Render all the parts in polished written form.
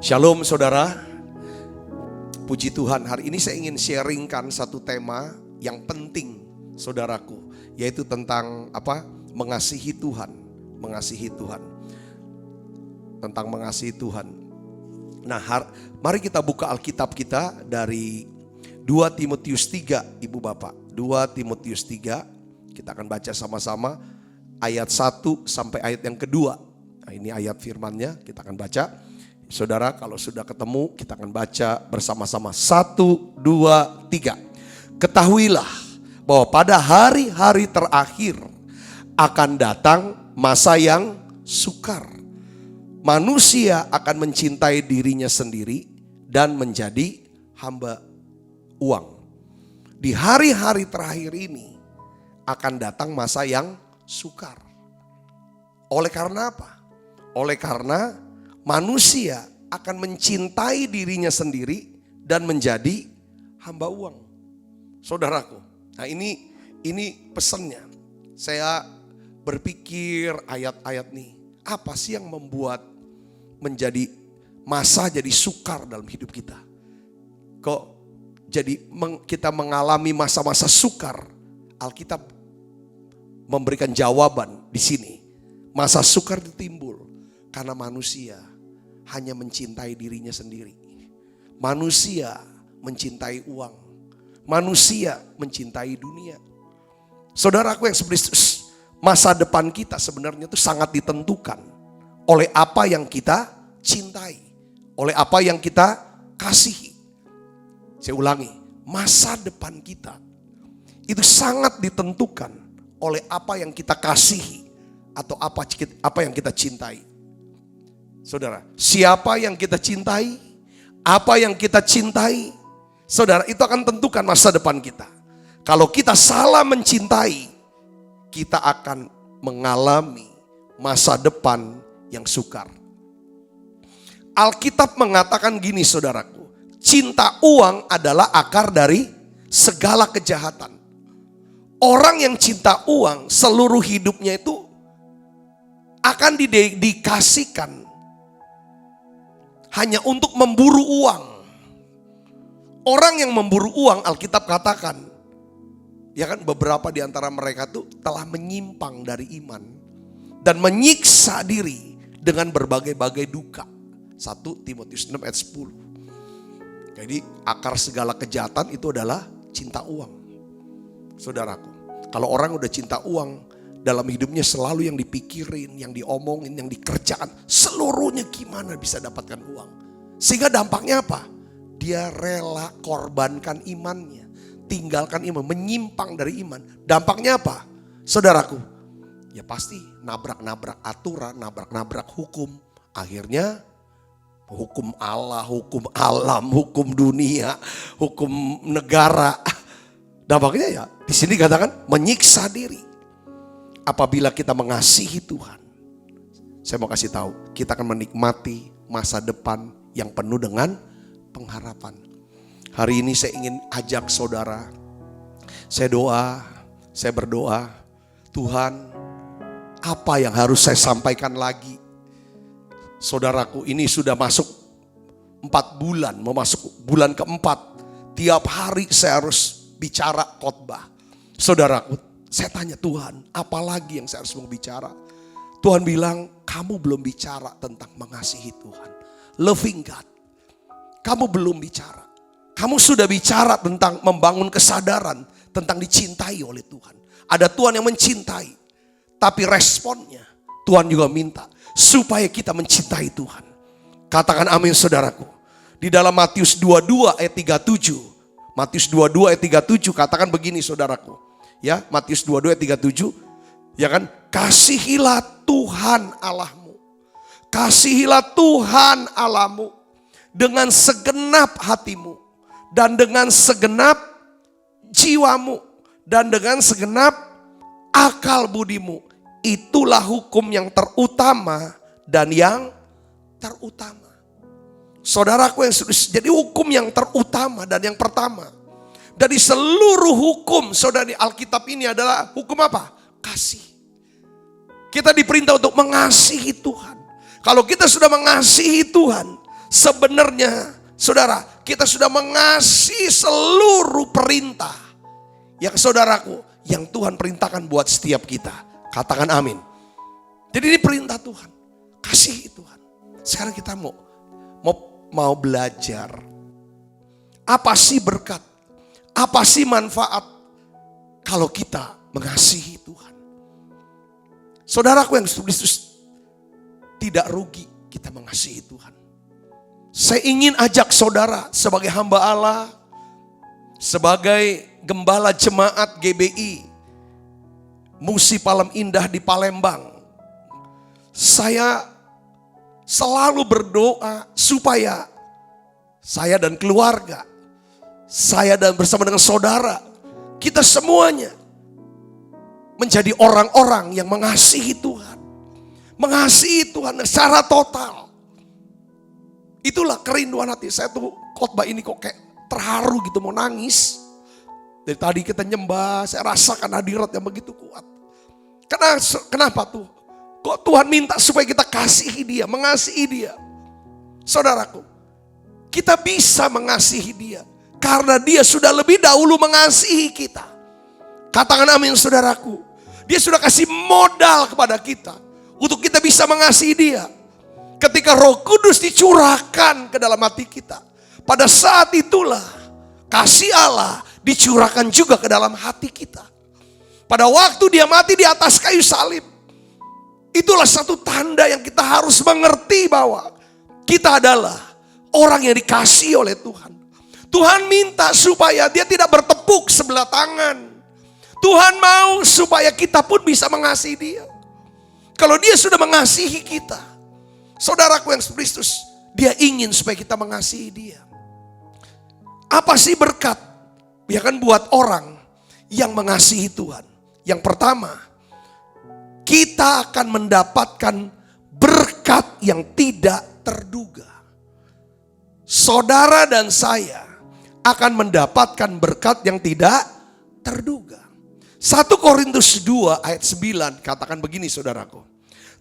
Shalom saudara, puji Tuhan. Hari ini saya ingin sharingkan satu tema yang penting saudaraku, yaitu tentang apa? Mengasihi Tuhan. Mengasihi Tuhan. Tentang mengasihi Tuhan. Nah, mari kita buka Alkitab kita dari 2 Timotius 3, Ibu Bapak. 2 Timotius 3, kita akan baca sama-sama ayat 1 sampai ayat yang kedua. Nah, ini ayat firman-Nya, kita akan baca. Saudara, kalau sudah ketemu, kita akan baca bersama-sama. 1, 2, 3. Ketahuilah bahwa pada hari-hari terakhir akan datang masa yang sukar. Manusia akan mencintai dirinya sendiri dan menjadi hamba uang. Di hari-hari terakhir ini akan datang masa yang sukar. Oleh karena apa? Oleh karena manusia akan mencintai dirinya sendiri dan menjadi hamba uang. Saudaraku, nah ini pesannya. Saya berpikir ayat-ayat nih, apa sih yang membuat menjadi masa jadi sukar dalam hidup kita? Kok jadi kita mengalami masa-masa sukar? Alkitab memberikan jawaban di sini. Masa sukar ditimbul karena manusia hanya mencintai dirinya sendiri. Manusia mencintai uang. Manusia mencintai dunia. Saudaraku yang sebenarnya, masa depan kita sebenarnya itu sangat ditentukan oleh apa yang kita cintai, oleh apa yang kita kasihi. Saya ulangi, masa depan kita itu sangat ditentukan oleh apa yang kita kasihi atau apa yang kita cintai. Saudara, siapa yang kita cintai, apa yang kita cintai, saudara, itu akan tentukan masa depan kita. Kalau kita salah mencintai, kita akan mengalami masa depan yang sukar. Alkitab mengatakan gini saudaraku, cinta uang adalah akar dari segala kejahatan. Orang yang cinta uang seluruh hidupnya itu akan didedikasikan hanya untuk memburu uang. Orang yang memburu uang, Alkitab katakan, ya kan, beberapa di antara mereka tuh telah menyimpang dari iman dan menyiksa diri dengan berbagai-bagai duka. 1 Timotius 6 ayat 10. Jadi akar segala kejahatan itu adalah cinta uang. Saudaraku, kalau orang udah cinta uang, dalam hidupnya selalu yang dipikirin, yang diomongin, yang dikerjakan, seluruhnya gimana bisa dapatkan uang. Sehingga dampaknya apa? Dia rela korbankan imannya, tinggalkan iman, menyimpang dari iman. Dampaknya apa? Saudaraku, ya pasti nabrak-nabrak aturan, nabrak-nabrak hukum. Akhirnya hukum Allah, hukum alam, hukum dunia, hukum negara. Dampaknya ya di sini katakan menyiksa diri. Apabila kita mengasihi Tuhan, saya mau kasih tahu, kita akan menikmati masa depan yang penuh dengan pengharapan. Hari ini saya ingin ajak saudara, saya berdoa, Tuhan, apa yang harus saya sampaikan lagi? Saudaraku, ini sudah masuk 4 bulan, mau masuk bulan keempat. Tiap hari saya harus bicara khotbah. Saudaraku, saya tanya Tuhan, apa lagi yang saya harus mau bicara? Tuhan bilang, kamu belum bicara tentang mengasihi Tuhan. Loving God. Kamu belum bicara. Kamu sudah bicara tentang membangun kesadaran tentang dicintai oleh Tuhan. Ada Tuhan yang mencintai. Tapi responnya, Tuhan juga minta supaya kita mencintai Tuhan. Katakan amin saudaraku. Di dalam Matius 22 ayat 37. Matius 22 ayat 37 katakan begini saudaraku. Ya, Matius 22 ayat 37, ya kan? Kasihilah Tuhan Allahmu. Kasihilah Tuhan Allahmu dengan segenap hatimu dan dengan segenap jiwamu dan dengan segenap akal budimu. Itulah hukum yang terutama dan yang terutama. Saudaraku yang jadi hukum yang terutama dan yang pertama. Dari seluruh hukum, saudara, di Alkitab ini adalah hukum apa? Kasih. Kita diperintah untuk mengasihi Tuhan. Kalau kita sudah mengasihi Tuhan, Sebenarnya saudara, kita sudah mengasihi seluruh perintah yang saudaraku, yang Tuhan perintahkan buat setiap kita. Katakan amin. Jadi ini perintah Tuhan. Kasihi Tuhan. Sekarang kita mau belajar. Apa sih berkat? Apa sih manfaat kalau kita mengasihi Tuhan? Saudaraku yang Kristus, tidak rugi kita mengasihi Tuhan. Saya ingin ajak saudara sebagai hamba Allah, sebagai gembala jemaat GBI Musi Palem Indah di Palembang. Saya selalu berdoa supaya saya dan keluarga, saya dan bersama dengan saudara, kita semuanya menjadi orang-orang yang mengasihi Tuhan. Mengasihi Tuhan secara total. Itulah kerinduan hati. Saya tuh khotbah ini kok kayak terharu gitu, mau nangis. Dari tadi kita nyembah, saya rasakan hadirat yang begitu kuat. Kenapa tuh? Kok Tuhan minta supaya kita kasihi Dia, mengasihi Dia? Saudaraku, kita bisa mengasihi Dia karena Dia sudah lebih dahulu mengasihi kita. Katakan amin saudaraku. Dia sudah kasih modal kepada kita untuk kita bisa mengasihi Dia. Ketika Roh Kudus dicurahkan ke dalam hati kita, pada saat itulah kasih Allah dicurahkan juga ke dalam hati kita. Pada waktu Dia mati di atas kayu salib, itulah satu tanda yang kita harus mengerti bahwa kita adalah orang yang dikasihi oleh Tuhan. Tuhan minta supaya Dia tidak bertepuk sebelah tangan. Tuhan mau supaya kita pun bisa mengasihi Dia. Kalau Dia sudah mengasihi kita, saudaraku yang Kristus, Dia ingin supaya kita mengasihi Dia. Apa sih berkat? Ya kan buat orang yang mengasihi Tuhan. Yang pertama, kita akan mendapatkan berkat yang tidak terduga. Saudara dan saya akan mendapatkan berkat yang tidak terduga. 1 Korintus 2 ayat 9 katakan begini saudaraku.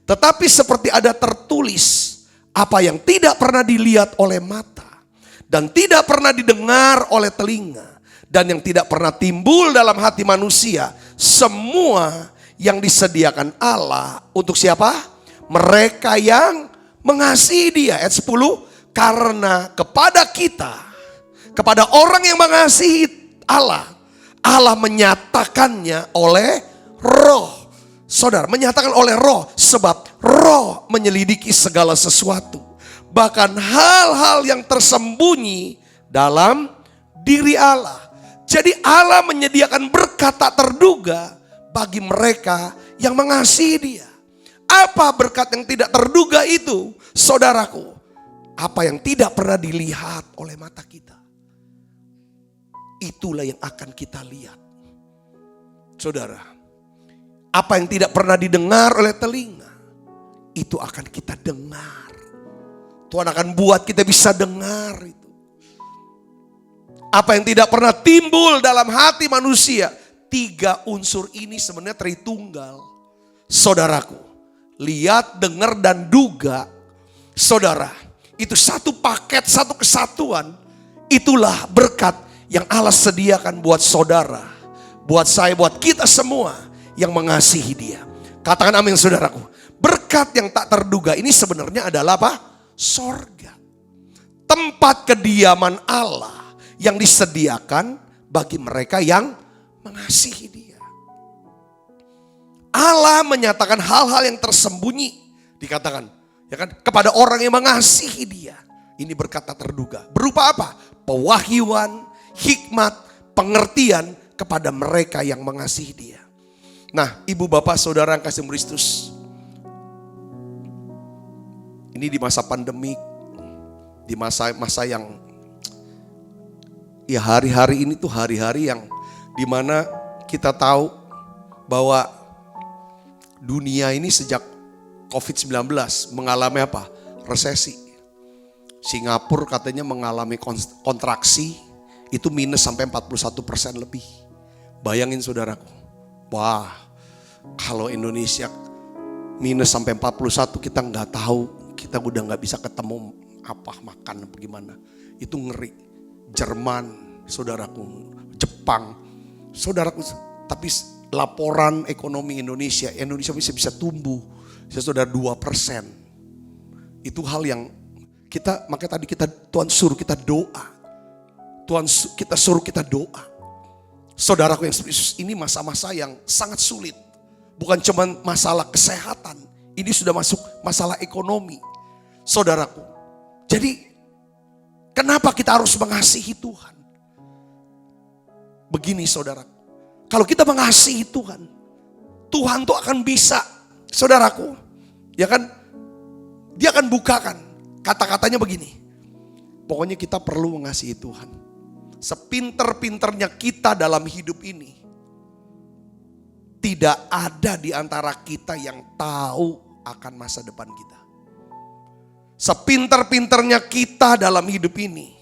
Tetapi seperti ada tertulis, apa yang tidak pernah dilihat oleh mata, dan tidak pernah didengar oleh telinga, dan yang tidak pernah timbul dalam hati manusia, semua yang disediakan Allah untuk siapa? Mereka yang mengasihi Dia. Ayat 10, karena kepada kita, kepada orang yang mengasihi Allah, Allah menyatakannya oleh Roh. Saudara, menyatakan oleh Roh, sebab Roh menyelidiki segala sesuatu, bahkan hal-hal yang tersembunyi dalam diri Allah. Jadi Allah menyediakan berkat tak terduga bagi mereka yang mengasihi Dia. Apa berkat yang tidak terduga itu? Saudaraku, apa yang tidak pernah dilihat oleh mata kita, itulah yang akan kita lihat. Saudara, apa yang tidak pernah didengar oleh telinga, itu akan kita dengar. Tuhan akan buat kita bisa dengar itu. Apa yang tidak pernah timbul dalam hati manusia, 3 unsur ini sebenarnya Tritunggal. Saudaraku, lihat, dengar, dan duga. Saudara, itu satu paket, satu kesatuan. Itulah berkat yang Allah sediakan buat saudara, buat saya, buat kita semua yang mengasihi Dia. Katakan amin saudaraku. Berkat yang tak terduga ini sebenarnya adalah apa? Sorga. Tempat kediaman Allah yang disediakan bagi mereka yang mengasihi Dia. Allah menyatakan hal-hal yang tersembunyi, dikatakan ya kan, kepada orang yang mengasihi Dia. Ini berkat tak terduga. Berupa apa? Pewahyuan, hikmat, pengertian kepada mereka yang mengasihi Dia. Nah, ibu bapak saudara yang kasih Kristus, ini di masa pandemik, di masa yang ya hari-hari ini tuh hari-hari yang dimana kita tahu bahwa dunia ini sejak COVID-19 mengalami apa? Resesi. Singapura katanya mengalami kontraksi, itu minus sampai 41% lebih. Bayangin saudaraku. Wah, kalau Indonesia minus sampai 41 kita nggak tahu, kita udah nggak bisa ketemu apa makan gimana. Itu ngeri. Jerman, saudaraku, Jepang, saudaraku. Tapi laporan ekonomi Indonesia bisa tumbuh saudara 2%. Itu hal yang makanya tadi Tuhan suruh kita doa. Kita suruh kita doa. Saudaraku yang ini masa-masa yang sangat sulit. Bukan cuma masalah kesehatan. Ini sudah masuk masalah ekonomi. Saudaraku. Jadi kenapa kita harus mengasihi Tuhan? Begini saudaraku. Kalau kita mengasihi Tuhan. Tuhan tuh akan bisa. Saudaraku. Ya kan? Dia akan bukakan. Kata-katanya begini. Pokoknya kita perlu mengasihi Tuhan. Sepinter-pinternya kita dalam hidup ini. Tidak ada di antara kita yang tahu akan masa depan kita. Sepinter-pinternya kita dalam hidup ini.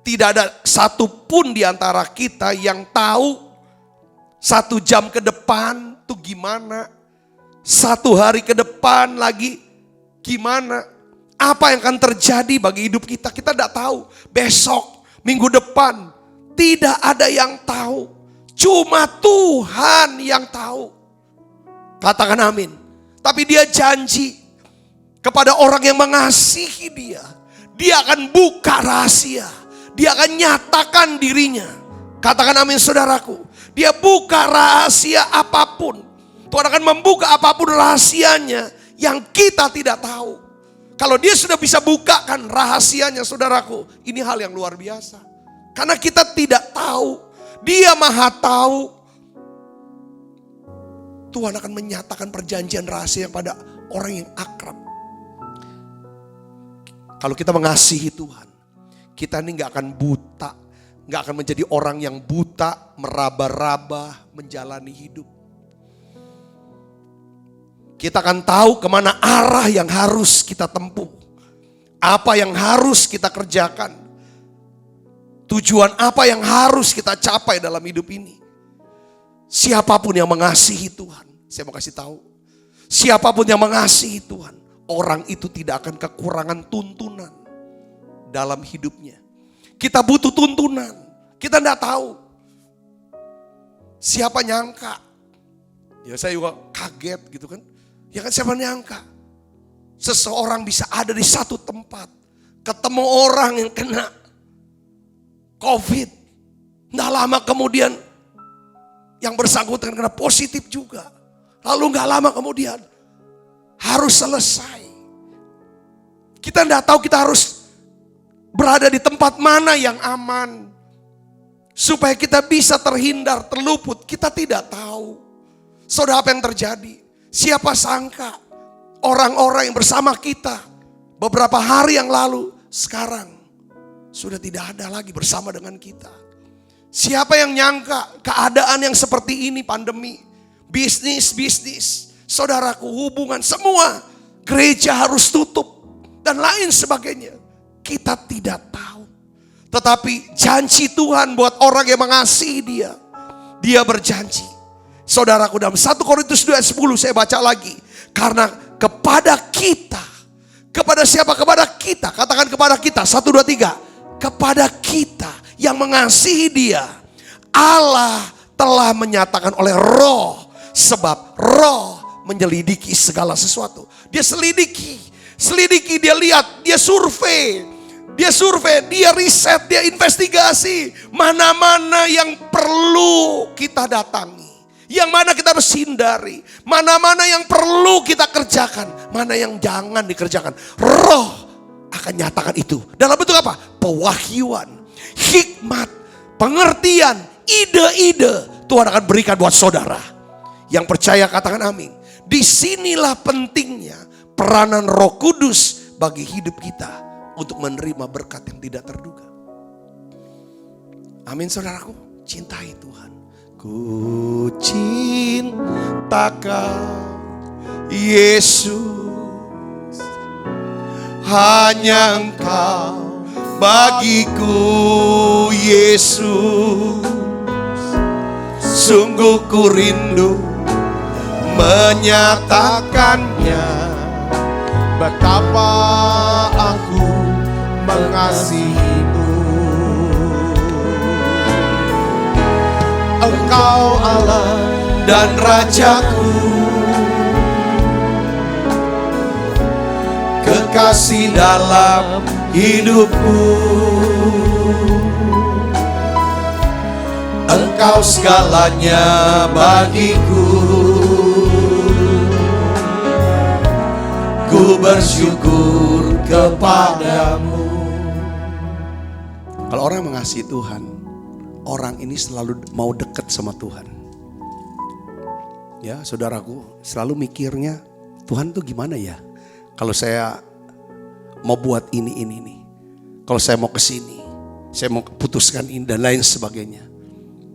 Tidak ada satupun di antara kita yang tahu 1 jam ke depan tuh gimana. 1 hari ke depan lagi gimana. Apa yang akan terjadi bagi hidup kita. Kita tidak tahu. Besok, minggu depan. Tidak ada yang tahu. Cuma Tuhan yang tahu. Katakan amin. Tapi dia janji kepada orang yang mengasihi dia. Dia akan buka rahasia. Dia akan nyatakan dirinya. Katakan amin saudaraku. Dia buka rahasia apapun. Tuhan akan membuka apapun rahasianya yang kita tidak tahu. Kalau dia sudah bisa bukakan rahasianya saudaraku. Ini hal yang luar biasa. Karena kita tidak tahu. Dia maha tahu. Tuhan akan menyatakan perjanjian rahasia pada orang yang akrab. Kalau kita mengasihi Tuhan. Kita ini gak akan buta. Gak akan menjadi orang yang buta, meraba-raba, menjalani hidup. Kita akan tahu kemana arah yang harus kita tempuh. Apa yang harus kita kerjakan. Tujuan apa yang harus kita capai dalam hidup ini. Siapapun yang mengasihi Tuhan. Saya mau kasih tahu. Siapapun yang mengasihi Tuhan. Orang itu tidak akan kekurangan tuntunan dalam hidupnya. Kita butuh tuntunan. Kita tidak tahu. Siapa nyangka. Ya saya juga kaget gitu kan. Ya kan siapa nyangka. Seseorang bisa ada di satu tempat. Ketemu orang yang kena COVID. Nggak lama kemudian yang bersangkutan kena positif juga. Lalu nggak lama kemudian harus selesai. Kita nggak tahu kita harus berada di tempat mana yang aman. Supaya kita bisa terhindar, terluput. Kita tidak tahu. Saudara apa yang terjadi? Siapa sangka orang-orang yang bersama kita beberapa hari yang lalu sekarang sudah tidak ada lagi bersama dengan kita. Siapa yang nyangka keadaan yang seperti ini, pandemi, bisnis, saudaraku, hubungan, semua gereja harus tutup dan lain sebagainya. Kita tidak tahu. Tetapi janji Tuhan buat orang yang mengasihi dia. Dia berjanji. Saudaraku dalam 1 Korintus 2 ayat 10 saya baca lagi. Karena kepada kita. Kepada siapa? Kepada kita. Katakan kepada kita. 1, 2, 3. Kepada kita yang mengasihi dia. Allah telah menyatakan oleh roh. Sebab roh menyelidiki segala sesuatu. Dia selidiki. Dia lihat, dia survei. Dia riset, dia investigasi. Mana-mana yang perlu kita datangi. Yang mana kita harus hindari. Mana-mana yang perlu kita kerjakan. Mana yang jangan dikerjakan. Roh akan nyatakan itu. Dalam bentuk apa? Pewahyuan, hikmat, pengertian, ide-ide. Tuhan akan berikan buat saudara. Yang percaya katakan amin. Disinilah pentingnya peranan Roh Kudus bagi hidup kita. Untuk menerima berkat yang tidak terduga. Amin saudaraku. Cintai Tuhan. Ku cintakan Yesus. Hanya Engkau bagiku Yesus. Sungguh ku rindu menyatakannya. Betapa aku mengasihimu. Engkau Allah dan Rajaku, kekasih dalam hidupku. Engkau segalanya bagiku. Ku bersyukur kepadamu. Kalau orang mengasihi Tuhan, orang ini selalu mau dekat sama Tuhan. Ya, saudaraku, selalu mikirnya, Tuhan tuh gimana ya? Kalau saya mau buat ini. Kalau saya mau ke sini, saya mau putuskan ini dan lain sebagainya.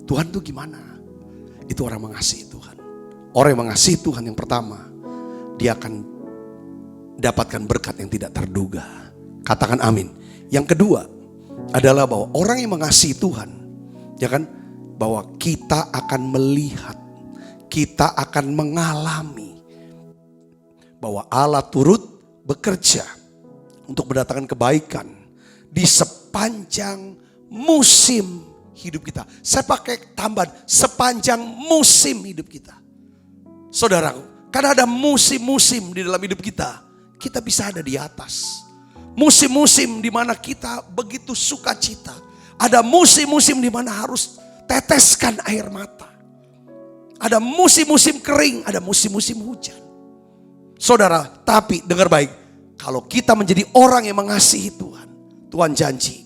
Tuhan tuh gimana? Itu orang mengasihi Tuhan. Orang yang mengasihi Tuhan yang pertama, dia akan dapatkan berkat yang tidak terduga. Katakan amin. Yang kedua adalah bahwa orang yang mengasihi Tuhan, ya kan, bahwa kita akan melihat, kita akan mengalami bahwa Allah turut bekerja untuk mendatangkan kebaikan di sepanjang musim hidup kita. Saya pakai tambahan, sepanjang musim hidup kita. Saudaraku, karena ada musim-musim di dalam hidup kita, kita bisa ada di atas. Musim-musim di mana kita begitu sukacita. Ada musim-musim di mana harus teteskan air mata. Ada musim-musim kering, ada musim-musim hujan. Saudara, tapi dengar baik, kalau kita menjadi orang yang mengasihi Tuhan, Tuhan janji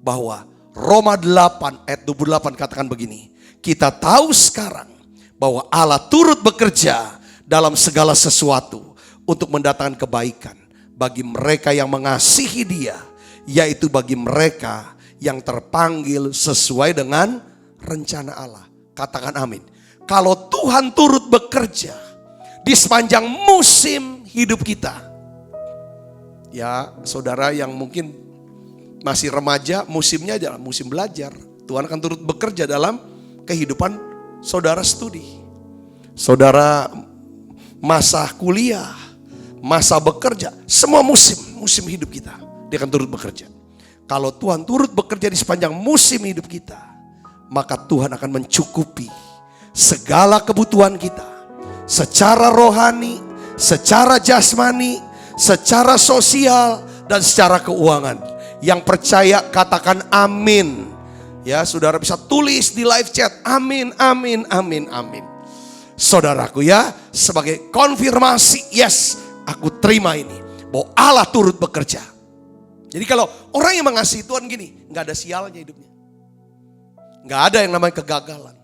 bahwa Roma 8 ayat 28 katakan begini, kita tahu sekarang bahwa Allah turut bekerja dalam segala sesuatu untuk mendatangkan kebaikan bagi mereka yang mengasihi Dia, yaitu bagi mereka yang terpanggil sesuai dengan rencana Allah. Katakan amin. Kalau Tuhan turut bekerja di sepanjang musim hidup kita, ya saudara yang mungkin masih remaja, musimnya adalah musim belajar. Tuhan akan turut bekerja dalam kehidupan saudara studi, saudara masa kuliah, masa bekerja, semua musim hidup kita, dia akan turut bekerja. Kalau Tuhan turut bekerja di sepanjang musim hidup kita, maka Tuhan akan mencukupi segala kebutuhan kita secara rohani, secara jasmani, secara sosial, dan secara keuangan. Yang percaya katakan amin. Ya, saudara bisa tulis di live chat, amin, amin, amin, amin. Saudaraku ya, sebagai konfirmasi, yes, aku terima ini, bahwa Allah turut bekerja. Jadi kalau orang yang mengasihi Tuhan gini, gak ada sialnya hidupnya. Gak ada yang namanya kegagalan.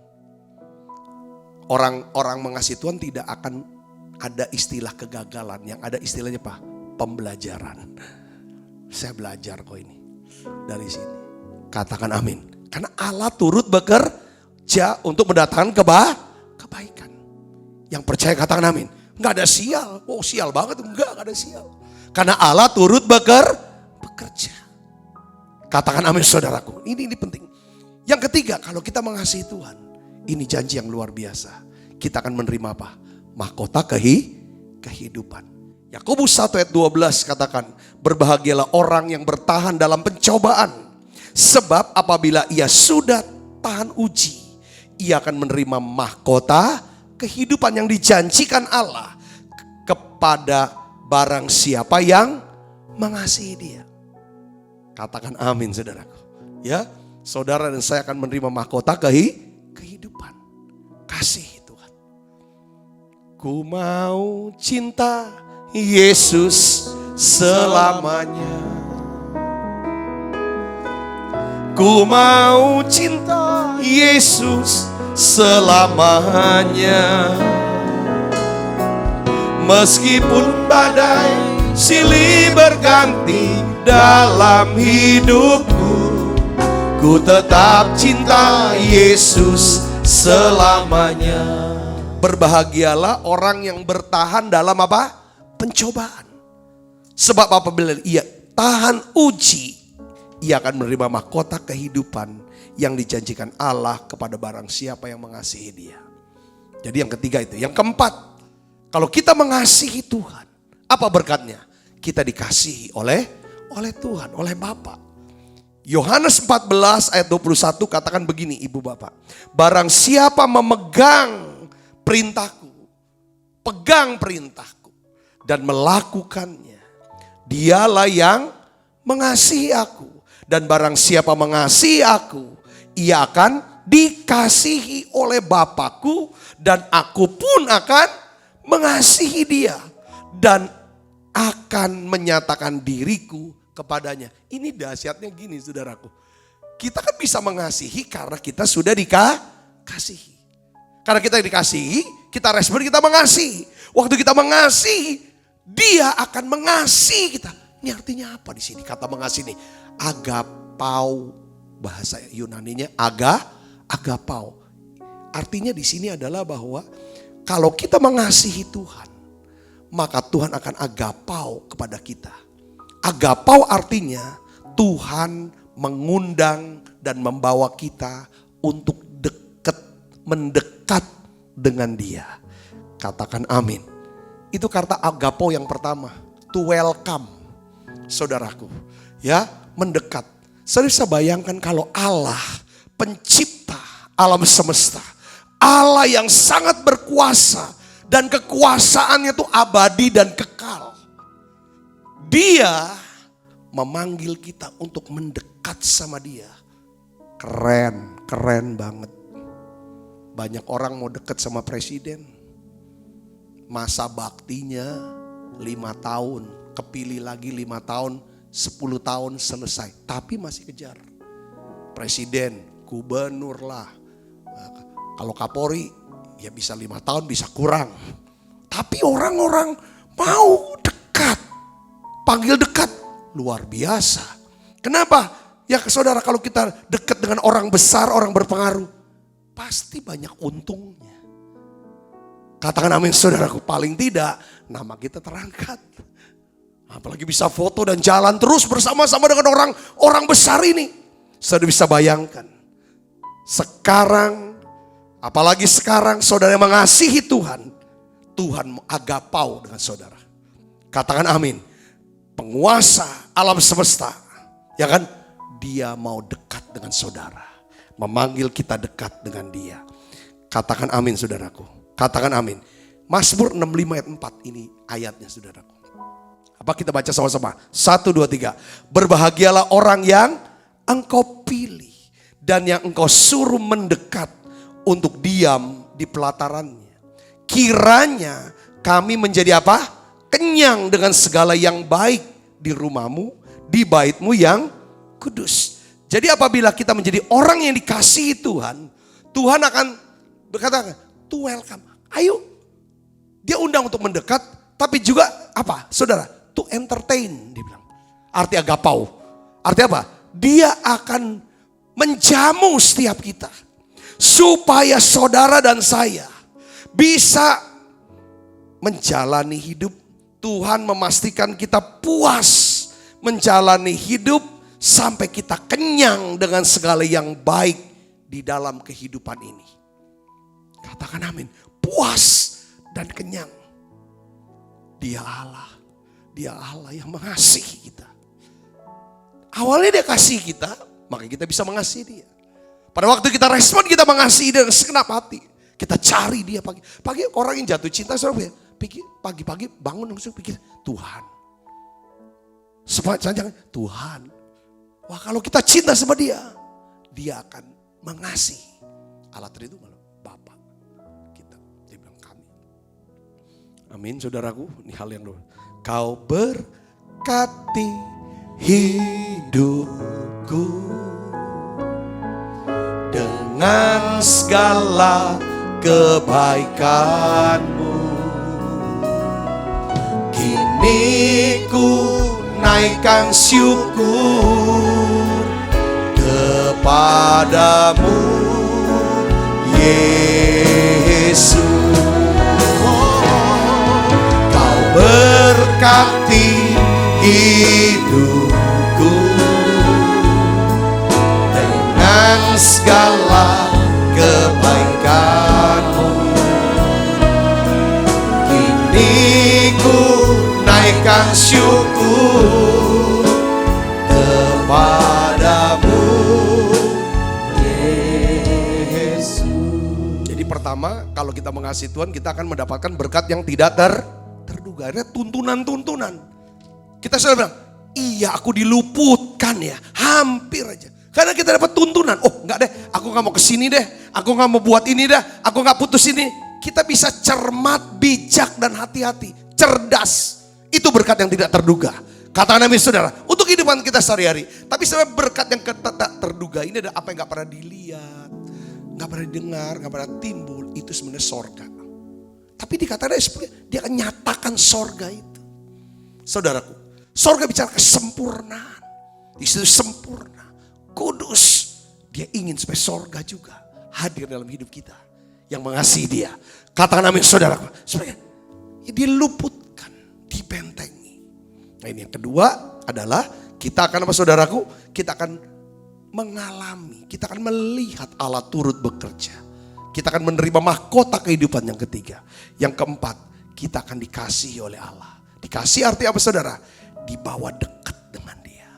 Orang mengasihi Tuhan tidak akan ada istilah kegagalan. Yang ada istilahnya apa? Pembelajaran. Saya belajar kok ini dari sini. Katakan amin. Karena Allah turut bekerja untuk mendatangkan kebaikan. Yang percaya katakan amin. Enggak ada sial. Oh sial banget. Enggak ada sial. Karena Allah turut bekerja. Katakan amin saudaraku. Ini penting. Yang ketiga, kalau kita mengasihi Tuhan, ini janji yang luar biasa. Kita akan menerima apa? Mahkota kehidupan. Yakobus 1 ayat 12 katakan, berbahagialah orang yang bertahan dalam pencobaan. Sebab apabila ia sudah tahan uji, ia akan menerima mahkota kehidupan yang dijanjikan Allah kepada barang siapa yang mengasihi Dia. Katakan amin saudaraku. Ya, saudara dan saya akan menerima mahkota kehidupan. Kasih Tuhan. Ku mau cinta Yesus selamanya. Ku mau cinta Yesus selamanya. Meskipun badai silih berganti dalam hidupku, ku tetap cinta Yesus selamanya. Berbahagialah orang yang bertahan dalam apa? Pencobaan. Sebab apabila ia tahan uji, ia akan menerima mahkota kehidupan yang dijanjikan Allah kepada barang siapa yang mengasihi Dia. Jadi yang ketiga itu. Yang keempat, kalau kita mengasihi Tuhan, apa berkatnya? Kita dikasihi oleh oleh Tuhan, oleh Bapa. Yohanes 14 ayat 21 katakan begini ibu bapak. Barang siapa memegang perintahku, pegang perintahku dan melakukannya, dialah yang mengasihi aku. Dan barang siapa mengasihi aku, ia akan dikasihi oleh Bapakku, dan aku pun akan mengasihi dia dan akan menyatakan diriku kepadanya. Ini dahsyatnya gini saudaraku. Kita kan bisa mengasihi karena kita sudah dikasihi. Karena kita dikasihi, kita respon, kita mengasihi. Waktu kita mengasihi, dia akan mengasihi kita. Ini artinya apa di sini? Kata mengasihi ini agapau, bahasa Yunaninya agapau. Artinya di sini adalah bahwa kalau kita mengasihi Tuhan, maka Tuhan akan agapau kepada kita. Agapau artinya Tuhan mengundang dan membawa kita untuk mendekat dengan Dia. Katakan amin. Itu kata agapau yang pertama, to welcome. Saudaraku, ya, mendekat. Saya bisa bayangkan kalau Allah, pencipta alam semesta, Allah yang sangat berkuasa dan kekuasaannya itu abadi dan kekal. Dia memanggil kita untuk mendekat sama Dia. Keren banget. Banyak orang mau dekat sama presiden. Masa baktinya 5 tahun, kepilih lagi 5 tahun, 10 tahun selesai. Tapi masih kejar. Presiden, gubernur lah. Kalau Kapolri ya bisa 5 tahun, bisa kurang. Tapi orang-orang mau dekat. Panggil dekat, luar biasa. Kenapa? Ya saudara, kalau kita dekat dengan orang besar, orang berpengaruh, pasti banyak untungnya. Katakan amin saudaraku, paling tidak nama kita terangkat. Apalagi bisa foto dan jalan terus bersama-sama dengan orang besar ini. Saudara bisa bayangkan. Sekarang, apalagi sekarang saudara yang mengasihi Tuhan, Tuhan agapau dengan saudara. Katakan amin. Penguasa alam semesta, ya kan? Dia mau dekat dengan saudara. Memanggil kita dekat dengan Dia. Katakan amin saudaraku. Katakan amin. Mazmur 65 ayat 4 ini ayatnya saudaraku. Apa kita baca sama-sama? 1, 2, 3. Berbahagialah orang yang engkau pilih dan yang engkau suruh mendekat untuk diam di pelatarannya. Kiranya kami menjadi apa? Kenyang dengan segala yang baik di rumahmu, di baitmu yang kudus. Jadi apabila kita menjadi orang yang dikasihi Tuhan, Tuhan akan berkata, to welcome. Ayo, dia undang untuk mendekat, tapi juga apa? Saudara, to entertain, dia bilang. Arti agapau. Arti apa? Dia akan menjamu setiap kita. Supaya saudara dan saya bisa menjalani hidup. Tuhan memastikan kita puas menjalani hidup sampai kita kenyang dengan segala yang baik di dalam kehidupan ini. Katakan amin. Puas dan kenyang. Dia Allah yang mengasihi kita. Awalnya Dia kasih kita, maka kita bisa mengasihi Dia. Pada waktu kita respon, kita mengasihi dengan segenap hati. Kita cari Dia pagi. Pagi orang yang jatuh cinta, pagi-pagi bangun langsung pikir, Tuhan. Sepanjang Tuhan. Wah, kalau kita cinta sama Dia, Dia akan mengasihi. Allah itu malah Bapa kita. Dia bilang kami. Amin saudaraku, ini hal yang luar. Kau berkati hidupku dengan segala kebaikan-Mu. Kini ku naikkan syukur kepadamu, Yesus. Kau berkati hidupku dengan segala kebaikan-Mu. Kini ku naikkan syukur pertama, kalau kita mengasihi Tuhan, kita akan mendapatkan berkat yang tidak terduga. Ada tuntunan-tuntunan. Kita sudah bilang, iya aku diluputkan ya, hampir aja. Karena kita dapat tuntunan, oh enggak deh, aku gak mau kesini deh, aku gak mau buat ini deh, aku gak putus ini. Kita bisa cermat, bijak dan hati-hati, cerdas. Itu berkat yang tidak terduga. Katakan amin saudara, untuk kehidupan kita sehari-hari. Tapi sebenarnya berkat yang tak terduga ini adalah apa yang gak pernah dilihat, gak pernah didengar, gak pernah timbul. Itu sebenarnya sorga. Tapi dikatakan dia akan nyatakan sorga itu. Saudaraku, sorga bicara kesempurnaan. Di situ sempurna, kudus. Dia ingin supaya sorga juga hadir dalam hidup kita. Yang mengasihi dia. Katakan amin saudaraku. Supaya diluputkan, dibentengi. Nah ini yang kedua adalah kita akan apa saudaraku? Kita akan mengalami, kita akan melihat Allah turut bekerja. Kita akan menerima mahkota kehidupan yang ketiga. Yang keempat, kita akan dikasihi oleh Allah. Dikasih arti apa saudara? Dibawa dekat dengan dia.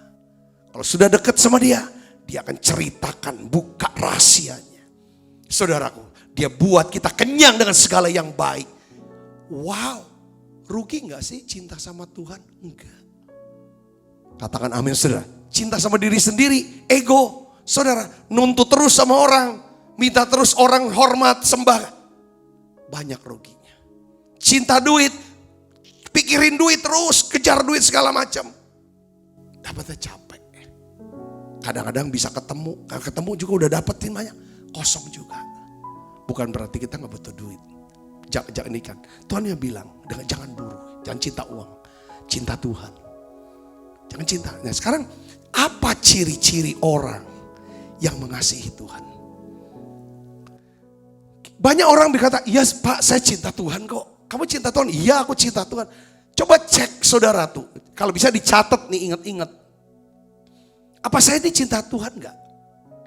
Kalau sudah dekat sama dia, dia akan ceritakan, buka rahasianya. Saudaraku, dia buat kita kenyang dengan segala yang baik. Wow. Rugi gak sih cinta sama Tuhan? Enggak. Katakan amin saudara. Cinta sama diri sendiri, ego. Saudara, nuntut terus sama orang. Minta terus orang hormat, sembah. Banyak ruginya. Cinta duit. Pikirin duit terus, kejar duit segala macam. Dapatnya capek. Kadang-kadang bisa ketemu. Kalau ketemu juga udah dapetin banyak. Kosong juga. Bukan berarti kita gak butuh duit. Jangan ini kan. Tuhan yang bilang, jangan buru, jangan cinta uang, cinta Tuhan. Jangan cinta. Nah sekarang apa ciri-ciri orang yang mengasihi Tuhan? Banyak orang berkata, iya Pak saya cinta Tuhan kok. Kamu cinta Tuhan? Iya aku cinta Tuhan. Coba cek saudara tuh. Kalau bisa dicatat nih, ingat-ingat. Apa saya ini cinta Tuhan gak?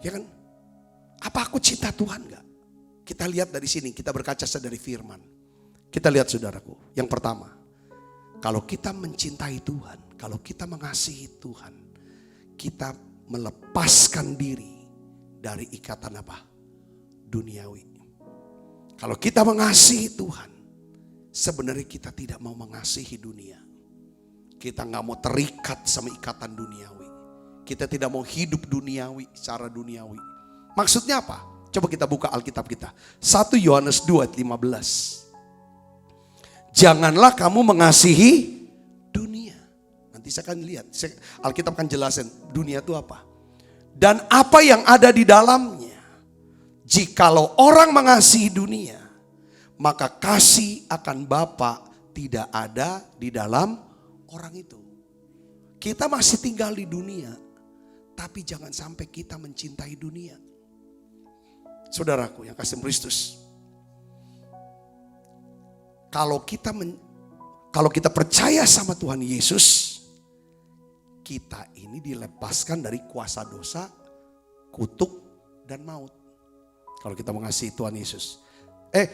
Ya kan? Apa aku cinta Tuhan gak? Kita lihat dari sini, kita berkaca dari firman. Kita lihat saudaraku, yang pertama. Kalau kita mencintai Tuhan, kalau kita mengasihi Tuhan, kita melepaskan diri dari ikatan apa? Duniawi. Kalau kita mengasihi Tuhan, sebenarnya kita tidak mau mengasihi dunia. Kita gak mau terikat sama ikatan duniawi. Kita tidak mau hidup duniawi, secara duniawi. Maksudnya apa? Coba kita buka Alkitab kita. 1 Yohanes 2 ayat 15. Janganlah kamu mengasihi dunia. Nanti saya akan lihat. Alkitab akan jelasin dunia itu apa. Dan apa yang ada di dalamnya. Jikalau orang mengasihi dunia, maka kasih akan Bapa tidak ada di dalam orang itu. Kita masih tinggal di dunia. Tapi jangan sampai kita mencintai dunia. Saudaraku yang kasih Kristus. Kalau kita percaya sama Tuhan Yesus, kita ini dilepaskan dari kuasa dosa, kutuk dan maut. Kalau kita mengasihi Tuhan Yesus.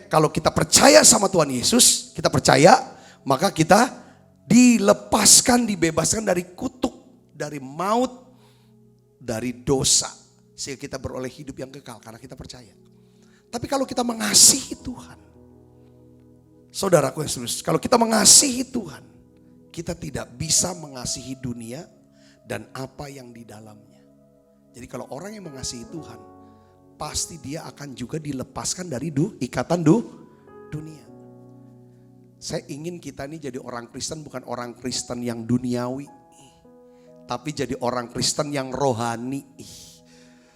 Kalau kita percaya sama Tuhan Yesus, kita percaya, maka kita dilepaskan, dibebaskan dari kutuk, dari maut, dari dosa. Sehingga kita beroleh hidup yang kekal karena kita percaya. Tapi kalau kita mengasihi Tuhan, saudaraku yang serius, kalau kita mengasihi Tuhan, kita tidak bisa mengasihi dunia dan apa yang di dalamnya. Jadi kalau orang yang mengasihi Tuhan, pasti dia akan juga dilepaskan dari ikatan dunia. Saya ingin kita ini jadi orang Kristen, bukan orang Kristen yang duniawi, tapi jadi orang Kristen yang rohani.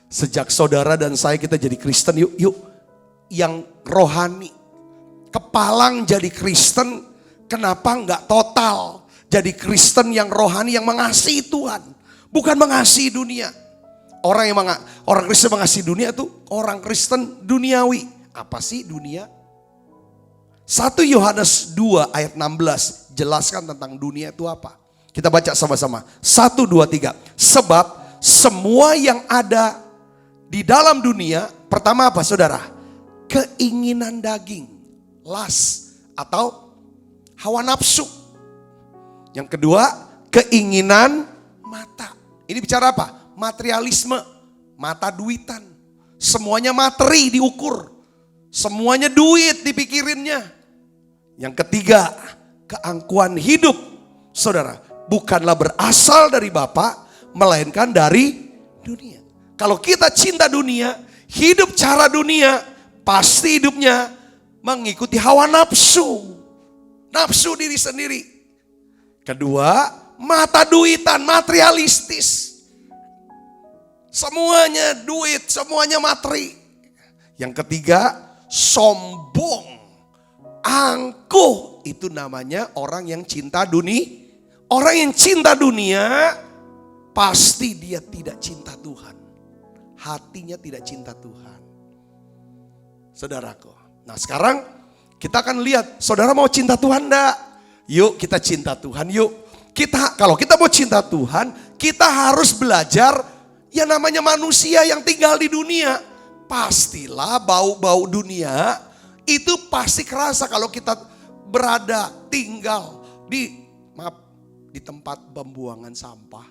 Sejak saudara dan saya kita jadi Kristen, yuk yang rohani. Kepalang jadi Kristen, kenapa enggak total jadi Kristen yang rohani, yang mengasihi Tuhan, bukan mengasihi dunia. Orang Kristen mengasihi dunia itu orang Kristen duniawi. Apa sih dunia? 1 Yohanes 2 ayat 16 jelaskan tentang dunia itu apa. Kita baca sama-sama. 1, 2, 3. Sebab semua yang ada di dalam dunia, pertama apa saudara? Keinginan daging, lust atau hawa nafsu. Yang kedua, keinginan mata. Ini bicara apa? Materialisme, mata duitan. Semuanya materi diukur. Semuanya duit dipikirinnya. Yang ketiga, keangkuhan hidup. Saudara, bukanlah berasal dari Bapa, melainkan dari dunia. Kalau kita cinta dunia, hidup cara dunia, pasti hidupnya mengikuti hawa nafsu. Nafsu diri sendiri. Kedua, mata duitan, materialistis. Semuanya duit, semuanya materi. Yang ketiga, sombong, angkuh. Itu namanya orang yang cinta dunia. Orang yang cinta dunia, pasti dia tidak cinta Tuhan. Hatinya tidak cinta Tuhan. Saudaraku. Nah sekarang kita akan lihat, saudara mau cinta Tuhan enggak? Yuk kita cinta Tuhan, yuk. Kalau kita mau cinta Tuhan, kita harus belajar yang namanya manusia yang tinggal di dunia. Pastilah bau-bau dunia itu pasti kerasa kalau kita berada tinggal di tempat pembuangan sampah.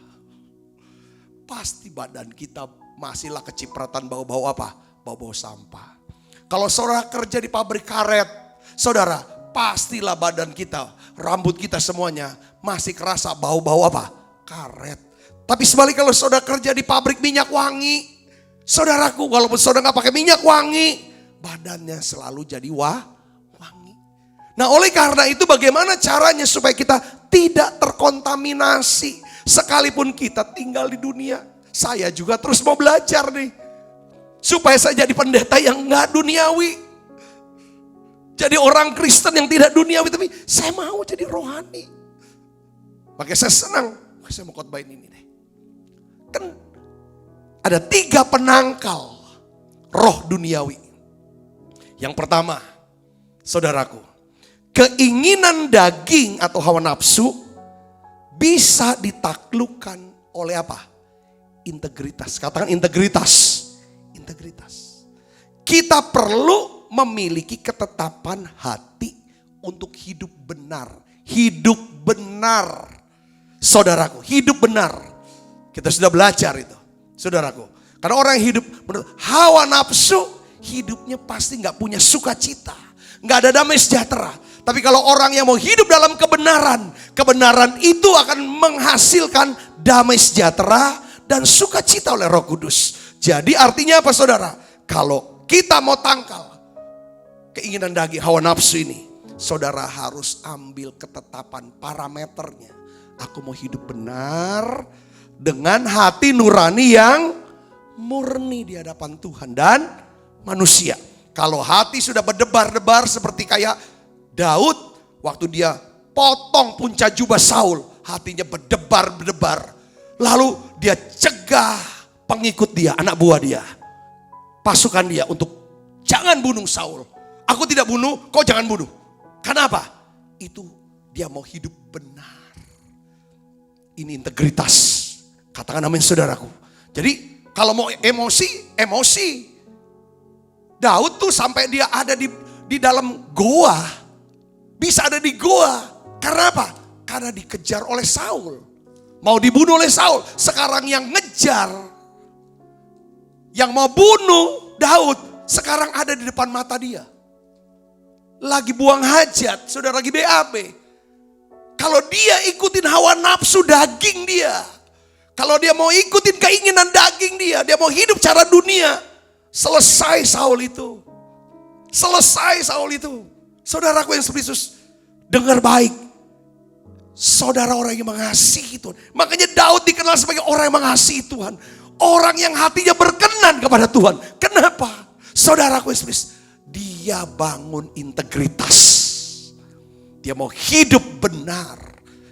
Pasti badan kita masihlah kecipratan bau-bau apa? Bau-bau sampah. Kalau saudara kerja di pabrik karet, saudara pastilah badan kita, rambut kita semuanya masih kerasa bau-bau apa? Karet. Tapi sebaliknya kalau saudara kerja di pabrik minyak wangi, saudaraku walaupun saudara nggak pakai minyak wangi, badannya selalu jadi wangi. Nah oleh karena itu bagaimana caranya supaya kita tidak terkontaminasi. Sekalipun kita tinggal di dunia, saya juga terus mau belajar nih. Supaya saya jadi pendeta yang nggak duniawi. Jadi orang Kristen yang tidak duniawi, tapi saya mau jadi rohani. Makanya saya senang, saya mau khotbahin ini deh. Kan ada 3 penangkal roh duniawi. Yang pertama, saudaraku, keinginan daging atau hawa nafsu bisa ditaklukkan oleh apa? Integritas. Katakan integritas. Integritas. Kita perlu memiliki ketetapan hati untuk hidup benar. Hidup benar. Saudaraku, hidup benar. Kita sudah belajar itu. Saudaraku. Karena orang yang hidup menurut hawa nafsu, hidupnya pasti gak punya sukacita. Gak ada damai sejahtera. Tapi kalau orang yang mau hidup dalam kebenaran, kebenaran itu akan menghasilkan damai sejahtera dan sukacita oleh Roh Kudus. Jadi artinya apa saudara? Kalau kita mau tangkal keinginan daging hawa nafsu ini, saudara harus ambil ketetapan parameternya. Aku mau hidup benar dengan hati nurani yang murni di hadapan Tuhan dan manusia. Kalau hati sudah berdebar-debar seperti kayak Daud waktu dia potong punca jubah Saul, hatinya berdebar-debar. Lalu dia cegah pengikut dia, anak buah dia, pasukan dia untuk jangan bunuh Saul. Aku tidak bunuh, kau jangan bunuh. Kenapa? Itu dia mau hidup benar. Ini integritas. Katakan amin saudaraku. Jadi kalau mau emosi, emosi. Daud tuh sampai dia ada di dalam goa. Bisa ada di goa. Karena apa? Karena dikejar oleh Saul. Mau dibunuh oleh Saul. Sekarang yang ngejar, yang mau bunuh Daud, sekarang ada di depan mata dia. Lagi buang hajat, saudara, lagi BAB. Kalau dia ikutin hawa nafsu daging dia, kalau dia mau ikutin keinginan daging dia mau hidup cara dunia, selesai Saul itu. Selesai Saul itu. Saudaraku yang Yesus, dengar baik. Saudara orang yang mengasihi Tuhan. Makanya Daud dikenal sebagai orang yang mengasihi Tuhan. Orang yang hatinya berkenan kepada Tuhan. Kenapa? Saudaraku yang Yesus, dia bangun integritas. Dia mau hidup benar.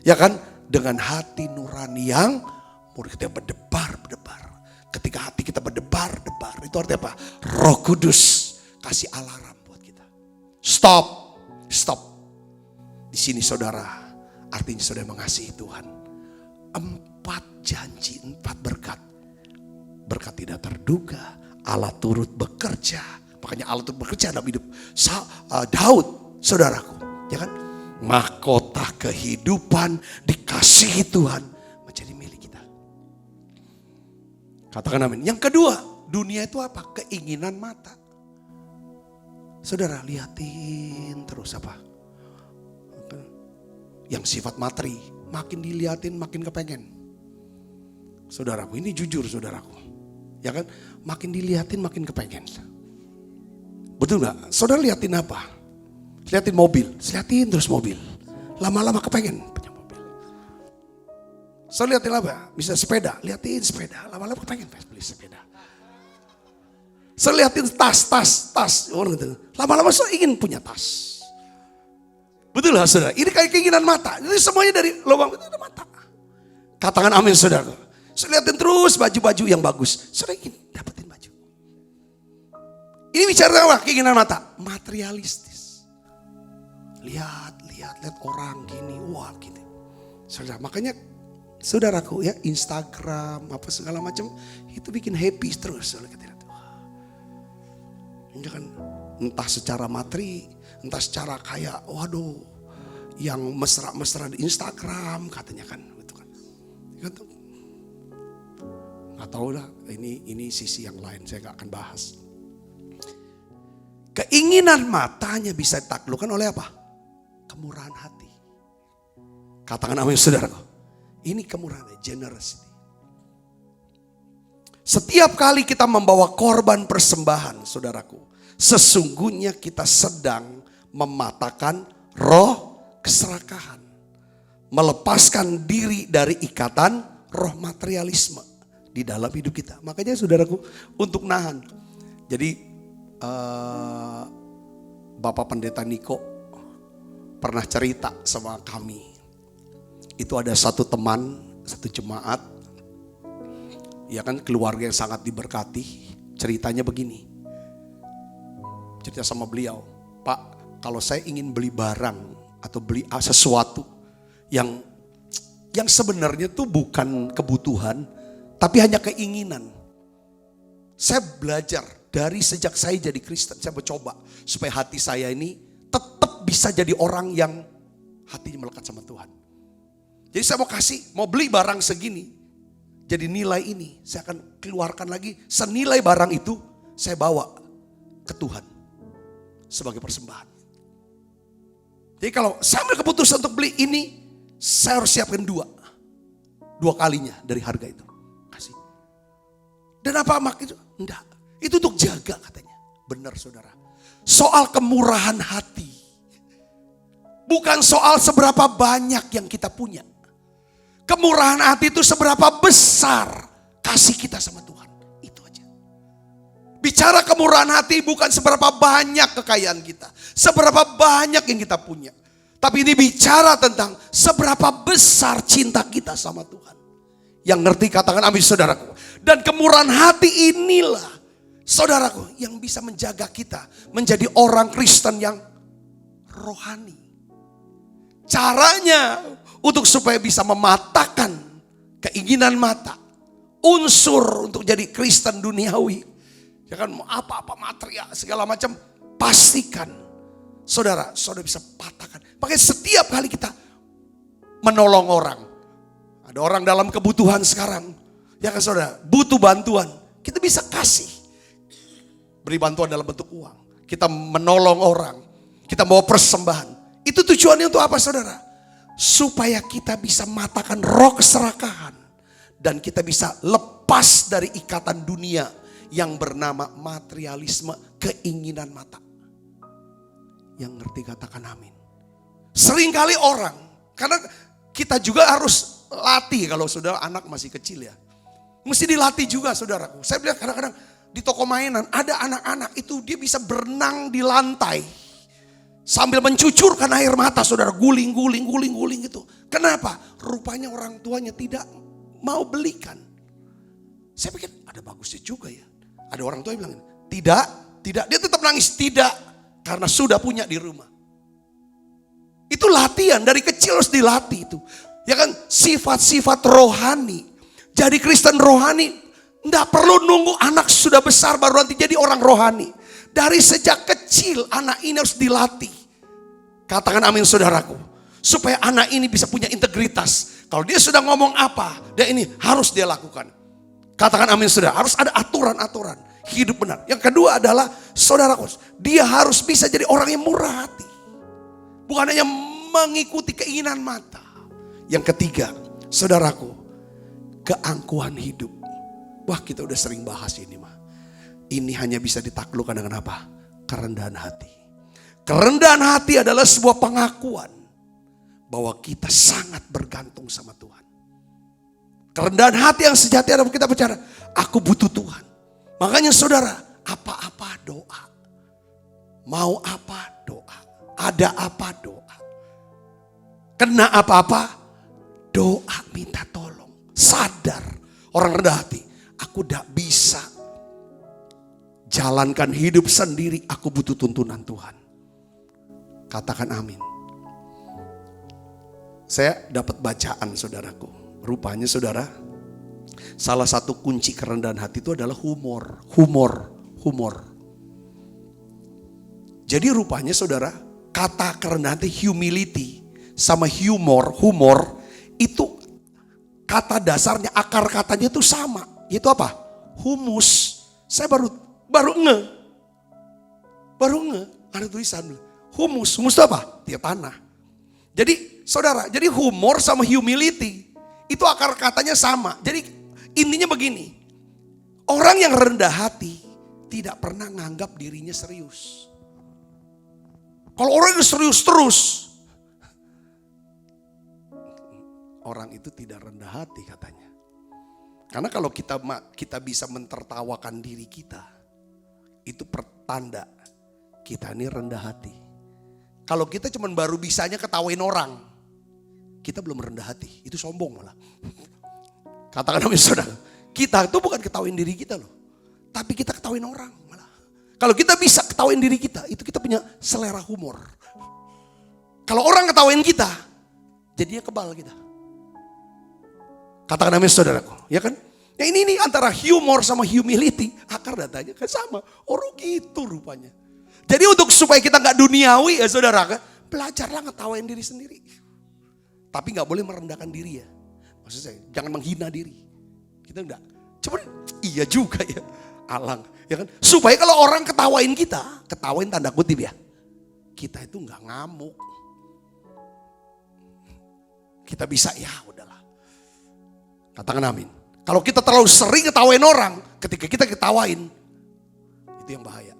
Ya kan? Dengan hati nurani yang kita berdebar-debar. Ketika hati kita berdebar-debar, itu artinya apa? Roh Kudus kasih alarm buat kita. Stop. Stop. Di sini saudara, artinya saudara mengasihi Tuhan. 4 janji, 4 berkat. Berkat tidak terduga, Allah turut bekerja. Makanya Allah turut bekerja dalam hidup Daud, saudaraku. Ya kan? Mahkota kehidupan dikasihi Tuhan menjadi milik kita. Katakan amin. Yang kedua, dunia itu apa? Keinginan mata. Saudara, liatin terus apa? Yang sifat materi, makin diliatin makin kepengen. Saudaraku, ini jujur saudaraku. Ya kan? Makin diliatin makin kepengen. Betul gak? Saudara liatin apa? Liatin mobil, liatin terus mobil. Lama-lama kepengen punya mobil. Saudara liatin apa? Bisa sepeda, liatin sepeda. Lama-lama kepengen beli sepeda. Saudara liatin tas. Lama-lama saudara ingin punya tas. Betul lah saudara? Ini kayak keinginan mata. Jadi semuanya dari lubang itu ada mata. Katakan amin saudara. Saudara liatin terus baju-baju yang bagus. Saudara ingin dapetin baju. Ini bicara apa? Keinginan mata. Materialistis. Lihat orang gini, wah gini. Saudara, makanya saudaraku ya, Instagram apa segala macam itu bikin happy terus. Saudara kita lihat, ini kan entah secara materi, entah secara kayak, waduh, yang mesra-mesra di Instagram katanya kan, gitu kan. Nggak tahu lah, ini sisi yang lain, saya nggak akan bahas. Keinginan matanya bisa ditaklukkan oleh apa? Kemurahan hati. Katakan amin saudaraku. Ini kemurahan, generosity. Setiap kali kita membawa korban persembahan saudaraku, sesungguhnya kita sedang mematahkan roh keserakahan. Melepaskan diri dari ikatan roh materialisme di dalam hidup kita. Makanya saudaraku, untuk nahan. Jadi Bapak Pendeta Niko pernah cerita sama kami. Itu ada satu teman, satu jemaat, ya kan, keluarga yang sangat diberkati. Ceritanya begini, cerita sama beliau, Pak, kalau saya ingin beli barang atau beli sesuatu yang sebenarnya tuh bukan kebutuhan, tapi hanya keinginan. Saya belajar dari sejak saya jadi Kristen, saya mencoba supaya hati saya ini tetap bisa jadi orang yang hatinya melekat sama Tuhan. Jadi saya mau beli barang segini, jadi nilai ini saya akan keluarkan lagi senilai barang itu, saya bawa ke Tuhan sebagai persembahan. Jadi kalau saya ambil keputusan untuk beli ini, saya harus siapkan dua kalinya dari harga itu. Kasih. Dan apa mak itu? Enggak. Itu untuk jaga katanya. Benar saudara. Soal kemurahan hati. Bukan soal seberapa banyak yang kita punya. Kemurahan hati itu seberapa besar kasih kita sama Tuhan. Itu aja. Bicara kemurahan hati bukan seberapa banyak kekayaan kita. Seberapa banyak yang kita punya. Tapi ini bicara tentang seberapa besar cinta kita sama Tuhan. Yang ngerti katakan amin saudaraku. Dan kemurahan hati inilah saudaraku yang bisa menjaga kita menjadi orang Kristen yang rohani. Caranya untuk supaya bisa mematahkan keinginan mata, unsur untuk jadi Kristen duniawi, ya kan, apa-apa material segala macam, pastikan saudara bisa patahkan. Makanya setiap kali kita menolong orang, ada orang dalam kebutuhan sekarang, ya kan saudara, butuh bantuan, kita bisa kasih. Beri bantuan dalam bentuk uang. Kita menolong orang. Kita bawa persembahan. Itu tujuannya untuk apa saudara? Supaya kita bisa matahkan roh keserakahan. Dan kita bisa lepas dari ikatan dunia yang bernama materialisme, keinginan mata. Yang ngerti katakan amin. Seringkali orang, karena kita juga harus latih kalau saudara anak masih kecil ya. Mesti dilatih juga saudaraku. Saya bilang kadang-kadang di toko mainan ada anak-anak itu dia bisa berenang di lantai sambil mencucurkan air mata saudara, guling gitu. Kenapa? Rupanya orang tuanya tidak mau belikan. Saya pikir ada bagusnya juga ya. Ada orang tua yang bilang tidak, dia tetap nangis tidak karena sudah punya di rumah. Itu latihan dari kecil harus dilatih itu. Ya kan, sifat-sifat rohani. Jadi Kristen rohani nggak perlu nunggu anak sudah besar baru nanti jadi orang rohani. Dari sejak kecil anak ini harus dilatih. Katakan amin saudaraku. Supaya anak ini bisa punya integritas. Kalau dia sudah ngomong apa, dia ini harus dia lakukan. Katakan amin saudara. Harus ada aturan-aturan hidup benar. Yang kedua adalah saudaraku, dia harus bisa jadi orang yang murah hati. Bukan hanya mengikuti keinginan mata. Yang ketiga, saudaraku, keangkuhan hidup. Wah, kita udah sering bahas ini mah. Ini hanya bisa ditaklukkan dengan apa? Kerendahan hati. Kerendahan hati adalah sebuah pengakuan bahwa kita sangat bergantung sama Tuhan. Kerendahan hati yang sejati adalah kita bicara, aku butuh Tuhan. Makanya saudara, apa-apa doa. Mau apa doa. Ada apa doa. Kena apa-apa doa, minta tolong. Sadar orang rendah hati. Aku tidak bisa jalankan hidup sendiri. Aku butuh tuntunan Tuhan. Katakan amin. Saya dapat bacaan saudaraku. Rupanya saudara, salah satu kunci kerendahan hati itu adalah humor. Jadi rupanya saudara, kata kerendahan hati humility sama humor itu kata dasarnya, akar katanya itu sama. Itu apa? Humus. Saya baru nge. Ada tulisan humus. Humus itu apa? Dia tanah. Jadi saudara, jadi humor sama humility itu akar katanya sama. Jadi intinya begini. Orang yang rendah hati tidak pernah nganggap dirinya serius. Kalau orang yang serius terus, orang itu tidak rendah hati katanya. Karena kalau kita bisa mentertawakan diri kita, itu pertanda kita ini rendah hati. Kalau kita cuma baru bisanya ketawain orang, kita belum rendah hati, itu sombong malah. Katakan amin saudara, kita itu bukan ketawain diri kita loh, tapi kita ketawain orang malah. Kalau kita bisa ketawain diri kita, itu kita punya selera humor. Kalau orang ketawain kita, jadinya kebal kita. Katakan amin saudaraku, ya kan? Ya ini antara humor sama humility, akar datanya kan sama. Orang gitu rupanya. Jadi untuk supaya kita gak duniawi ya saudara, belajarlah ngetawain diri sendiri. Tapi gak boleh merendahkan diri ya. Maksud saya, jangan menghina diri. Kita enggak. Cuman iya juga ya, alang. Ya kan? Supaya kalau orang ketawain kita, ketawain tanda kutip ya, kita itu gak ngamuk. Kita bisa ya udahlah. Katakan amin. Kalau kita terlalu sering ketawain orang, ketika kita ketawain, itu yang bahaya.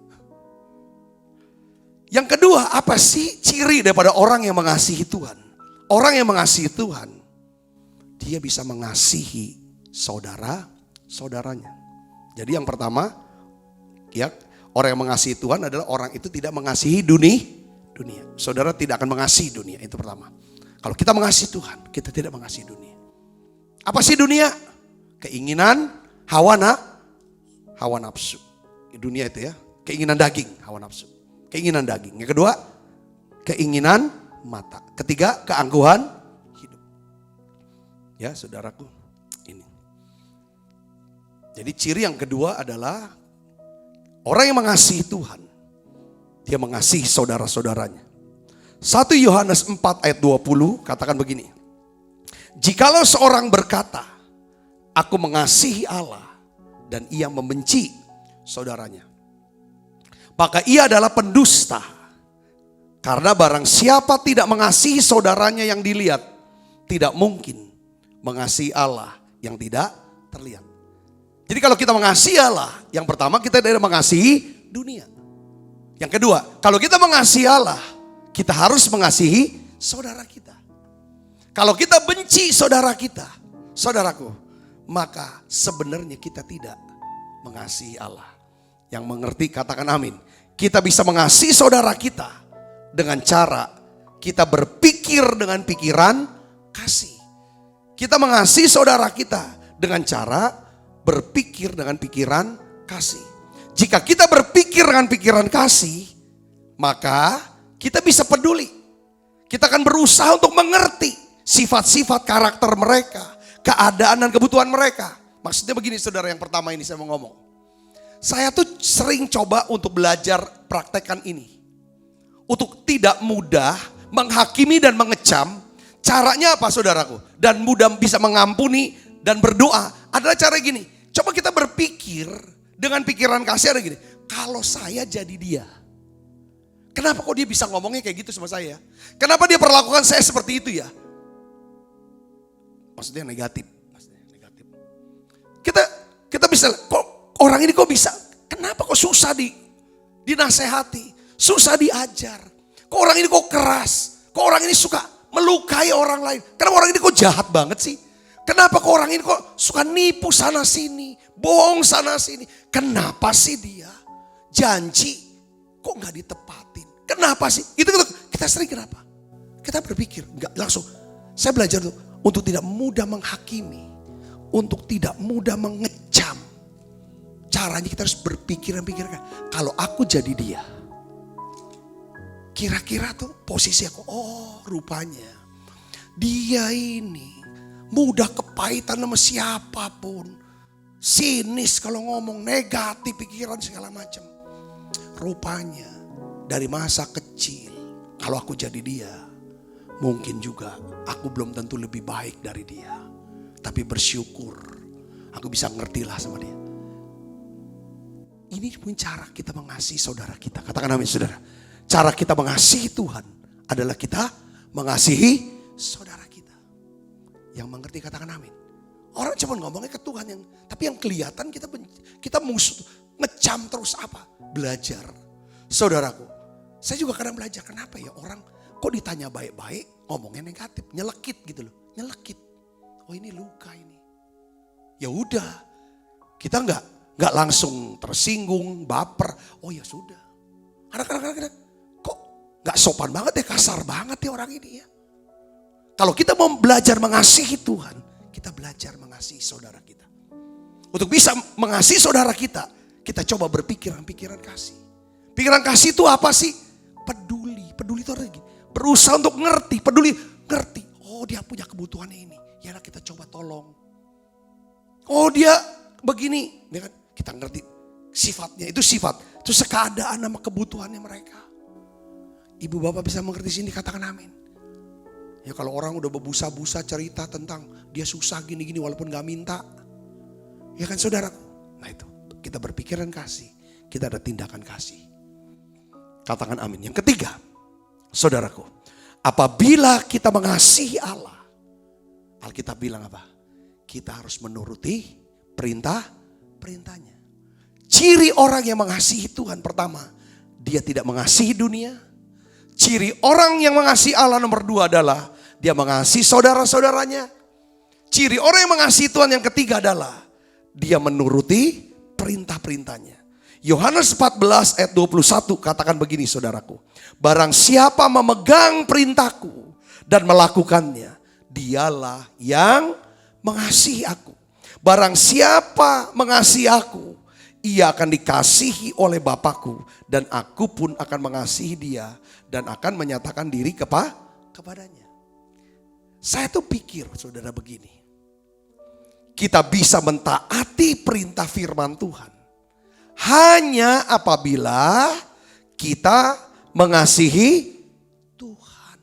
Yang kedua, apa sih ciri daripada orang yang mengasihi Tuhan? Orang yang mengasihi Tuhan, dia bisa mengasihi saudara-saudaranya. Jadi yang pertama, ya, orang yang mengasihi Tuhan adalah orang itu tidak mengasihi dunia. Saudara tidak akan mengasihi dunia, itu pertama. Kalau kita mengasihi Tuhan, kita tidak mengasihi dunia. Apa sih dunia? Keinginan, hawa nafsu. Dunia itu ya, keinginan daging, hawa nafsu. Keinginan daging. Yang kedua, keinginan mata. Ketiga, keangkuhan hidup. Ya saudaraku, ini. Jadi ciri yang kedua adalah orang yang mengasihi Tuhan, dia mengasihi saudara-saudaranya. 1 Yohanes 4 ayat 20 katakan begini. Jikalau seorang berkata, aku mengasihi Allah dan ia membenci saudaranya, maka ia adalah pendusta. Karena barang siapa tidak mengasihi saudaranya yang dilihat, tidak mungkin mengasihi Allah yang tidak terlihat. Jadi kalau kita mengasihi Allah, yang pertama kita tidak mengasihi dunia. Yang kedua, kalau kita mengasihi Allah, kita harus mengasihi saudara kita. Kalau kita benci saudara kita, saudaraku, maka sebenarnya kita tidak mengasihi Allah. Yang mengerti katakan amin. Kita bisa mengasihi saudara kita dengan cara kita berpikir dengan pikiran kasih. Kita mengasihi saudara kita dengan cara berpikir dengan pikiran kasih. Jika kita berpikir dengan pikiran kasih, maka kita bisa peduli. Kita akan berusaha untuk mengerti sifat-sifat karakter mereka, keadaan dan kebutuhan mereka. Maksudnya begini saudara, yang pertama ini saya mau ngomong. Saya tuh sering coba untuk belajar praktekkan ini. Untuk tidak mudah menghakimi dan mengecam. Caranya apa saudaraku? Dan mudah bisa mengampuni dan berdoa. Adalah cara gini. Coba kita berpikir Dengan pikiran kasih ada gini, kalau saya jadi dia. Kenapa kok dia bisa ngomongnya kayak gitu sama saya? Kenapa dia perlakukan saya seperti itu ya? Maksudnya negatif. Kita bisa, kok orang ini kok bisa? Kenapa kok susah dinasehati? Susah diajar? Kok orang ini kok keras? Kok orang ini suka melukai orang lain? Kenapa orang ini kok jahat banget sih? Kenapa kok orang ini kok suka nipu sana sini? Bohong sana sini? Kenapa sih dia janji kok gak ditepatin? Kenapa sih? Itu kita sering kenapa? Kita berpikir, enggak langsung. Saya belajar tuh untuk tidak mudah menghakimi, untuk tidak mudah mengecam. Caranya kita harus berpikir-pikirkan, kalau aku jadi dia, kira-kira tuh posisi aku, oh rupanya dia ini mudah kepahitan sama siapapun. Sinis kalau ngomong, negatif pikiran segala macam. Rupanya dari masa kecil, kalau aku jadi dia, mungkin juga aku belum tentu lebih baik dari dia. Tapi bersyukur aku bisa ngerti lah sama dia. Ini pun cara kita mengasihi saudara kita. Katakan amin saudara. Cara kita mengasihi Tuhan adalah kita mengasihi saudara kita. Yang mengerti katakan amin. Orang cuma ngomongnya ke Tuhan, tapi yang kelihatan kita musuh, ngecam terus apa? Belajar. Saudaraku, saya juga kadang belajar kenapa ya orang kok ditanya baik-baik ngomongnya negatif, nyelekit gitu loh, nyelekit. Oh ini luka ini. Ya udah, kita nggak langsung tersinggung, baper. Oh ya sudah. Kadang-kadang kok nggak sopan banget ya, kasar banget ya orang ini ya. Kalau kita mau belajar mengasihi Tuhan, kita belajar mengasihi saudara kita. Untuk bisa mengasihi saudara kita coba berpikiran kasih. Pikiran kasih itu apa sih? Peduli. Peduli itu artinya berusaha untuk ngerti, peduli, ngerti. Oh dia punya kebutuhannya ini. Ya kita coba tolong. Oh dia begini, ya kan? Kita ngerti sifatnya, itu sifat. Itu keadaan sama kebutuhannya mereka. Ibu bapak bisa mengerti sini, katakan amin. Ya kalau orang udah berbusa-busa cerita tentang dia susah gini-gini walaupun gak minta. Ya kan saudaraku. Nah itu kita berpikiran kasih, kita ada tindakan kasih. Katakan amin. Yang ketiga, saudaraku, apabila kita mengasihi Allah, Alkitab bilang apa? Kita harus menuruti perintahnya. Ciri orang yang mengasihi Tuhan pertama, dia tidak mengasihi dunia. Ciri orang yang mengasihi Allah nomor 2 adalah dia mengasihi saudara-saudaranya. Ciri orang yang mengasihi Tuhan yang ketiga adalah dia menuruti perintah-perintahnya. Yohanes 14 ayat 21 katakan begini saudaraku. Barang siapa memegang perintahku dan melakukannya, dialah yang mengasihi aku. Barang siapa mengasihi aku, ia akan dikasihi oleh Bapakku, dan aku pun akan mengasihi dia dan akan menyatakan diri kepadanya. Saya tuh pikir saudara begini. Kita bisa mentaati perintah firman Tuhan hanya apabila kita mengasihi Tuhan.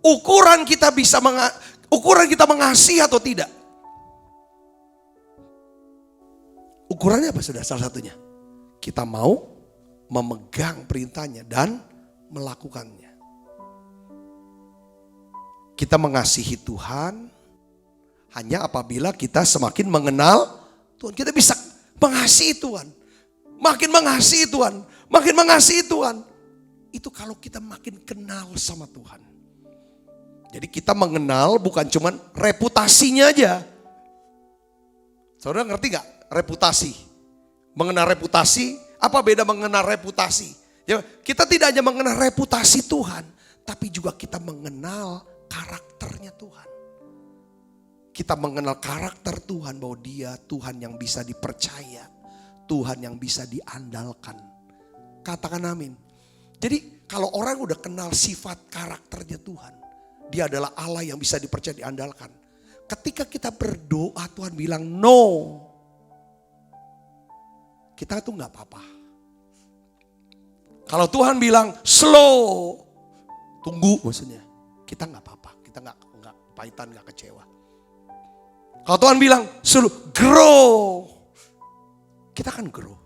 Ukuran kita mengasihi atau tidak. Ukurannya apa saudara? Salah satunya, kita mau memegang perintahnya dan melakukannya. Kita mengasihi Tuhan hanya apabila kita semakin mengenal Tuhan. Kita bisa mengasihi Tuhan. Makin mengasihi Tuhan. Makin mengasihi Tuhan. Itu kalau kita makin kenal sama Tuhan. Jadi kita mengenal bukan cuma reputasinya aja. Saudara ngerti gak reputasi? Mengenal reputasi, apa beda mengenal reputasi? Ya, kita tidak hanya mengenal reputasi Tuhan, tapi juga kita mengenal karakternya Tuhan. Kita mengenal karakter Tuhan bahwa dia Tuhan yang bisa dipercaya. Tuhan yang bisa diandalkan. Katakan amin. Jadi kalau orang udah kenal sifat karakternya Tuhan, dia adalah Allah yang bisa dipercaya, diandalkan. Ketika kita berdoa Tuhan bilang no, kita tuh gak apa-apa. Kalau Tuhan bilang slow, tunggu maksudnya, kita gak apa-apa. Kita gak pahitan, gak kecewa. Kalau Tuhan bilang slow, grow, kita kan grow.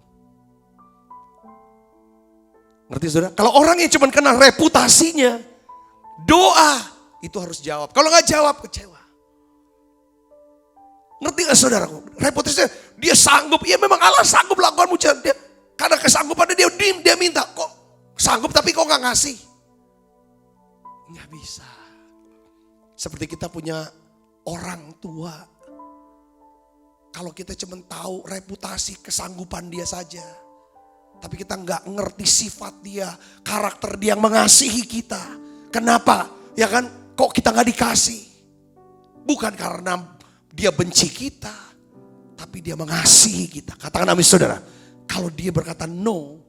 Ngerti saudara? Kalau orang yang cuma kenal reputasinya, doa itu harus jawab. Kalau nggak jawab, kecewa. Ngerti gak saudaraku? Reputasinya dia sanggup, ya memang Allah sanggup lakukan mujizat. Dia, karena kesanggupannya dia minta. Kok sanggup tapi kok nggak ngasih? Nggak bisa. Seperti kita punya orang tua. Kalau kita cuma tahu reputasi kesanggupan dia saja. Tapi kita nggak ngerti sifat dia, karakter dia yang mengasihi kita. Kenapa? Ya kan, kok kita nggak dikasih? Bukan karena dia benci kita, tapi dia mengasihi kita. Katakan amin saudara. Kalau dia berkata no,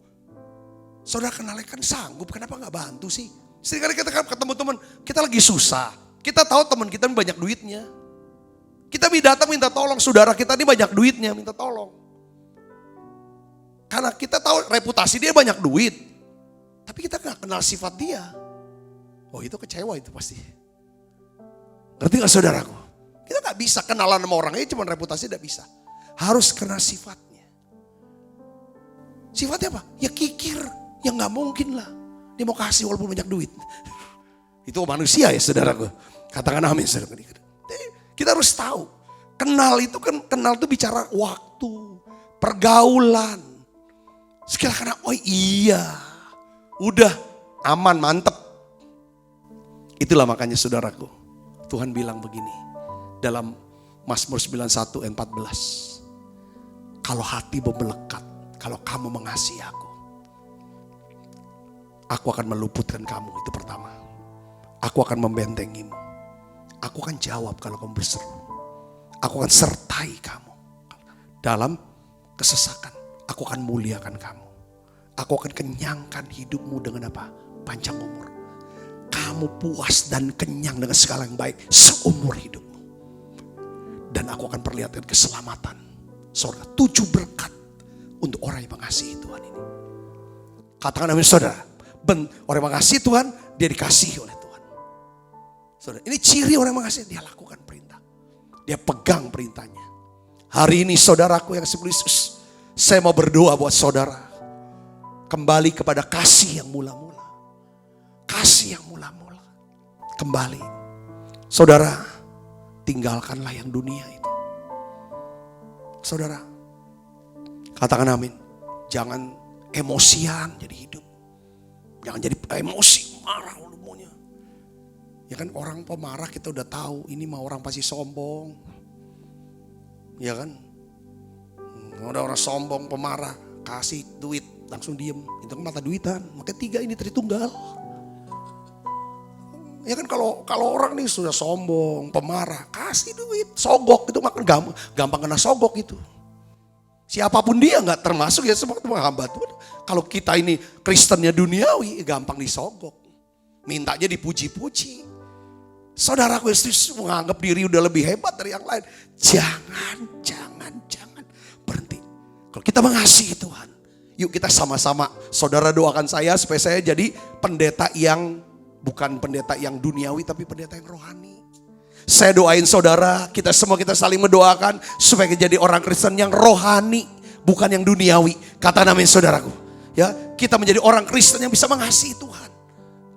saudara kenalnya kan sanggup, kenapa nggak bantu sih? Seringkali kita ketemu teman, kita lagi susah. Kita tahu teman kita banyak duitnya. Kita datang minta tolong, saudara kita ini banyak duitnya, minta tolong. Karena kita tahu reputasi dia banyak duit. Tapi kita gak kenal sifat dia. Oh itu kecewa itu pasti. Ngerti gak saudaraku? Kita gak bisa kenalan sama orangnya, cuma reputasi gak bisa. Harus kenal sifatnya. Sifatnya apa? Ya kikir, ya gak mungkin lah. Dia mau kasih walaupun banyak duit. Itu manusia ya saudaraku. Katakan amin saudara. Kita harus tahu, kenal itu bicara waktu, pergaulan. Sekali karena, oh iya, udah aman, mantep. Itulah makanya saudaraku, Tuhan bilang begini, dalam Mazmur 91 ayat 14. Kalau hatimu melekat, kalau kamu mengasihi aku akan meluputkan kamu, itu pertama. Aku akan membentengimu. Aku akan jawab kalau kamu berseru. Aku akan sertai kamu dalam kesesakan. Aku akan muliakan kamu. Aku akan kenyangkan hidupmu dengan apa? Panjang umur. Kamu puas dan kenyang dengan segala yang baik seumur hidupmu. Dan aku akan perlihatkan keselamatan. Saudara, 7 berkat untuk orang yang mengasihi Tuhan ini. Katakan amin saudara. Orang yang mengasihi Tuhan, dia dikasihi oleh Tuhan. Saudara, ini ciri orang yang mengasihi, dia lakukan perintah. Dia pegang perintahnya. Hari ini saudaraku yang disebut Yesus, saya mau berdoa buat saudara. Kembali kepada kasih yang mula-mula. Kasih yang mula-mula. Kembali. Saudara, tinggalkanlah yang dunia itu. Saudara, katakan amin. Jangan emosian jadi hidup. Jangan jadi emosi, marah maunya. Ya kan orang pemarah kita udah tahu, ini mah orang pasti sombong. Ya kan? Ada orang sombong, pemarah, kasih duit, langsung diem. Itu kan mata duitan, makanya 3 ini Tritunggal. Ya kan kalau orang nih sudah sombong, pemarah, kasih duit, sogok itu makan gampang kena sogok itu. Siapapun dia nggak termasuk ya semua hamba Tuhan. Kalau kita ini Kristennya duniawi, gampang disogok. Mintanya dipuji-puji. Saudaraku Yesus menganggap diri udah lebih hebat dari yang lain. Jangan berhenti. Kalau kita mengasihi Tuhan, yuk kita sama-sama. Saudara doakan saya supaya saya jadi pendeta yang bukan pendeta yang duniawi tapi pendeta yang rohani. Saya doain saudara, kita saling mendoakan supaya jadi orang Kristen yang rohani, bukan yang duniawi. Kata amin saudaraku. Ya, kita menjadi orang Kristen yang bisa mengasihi Tuhan.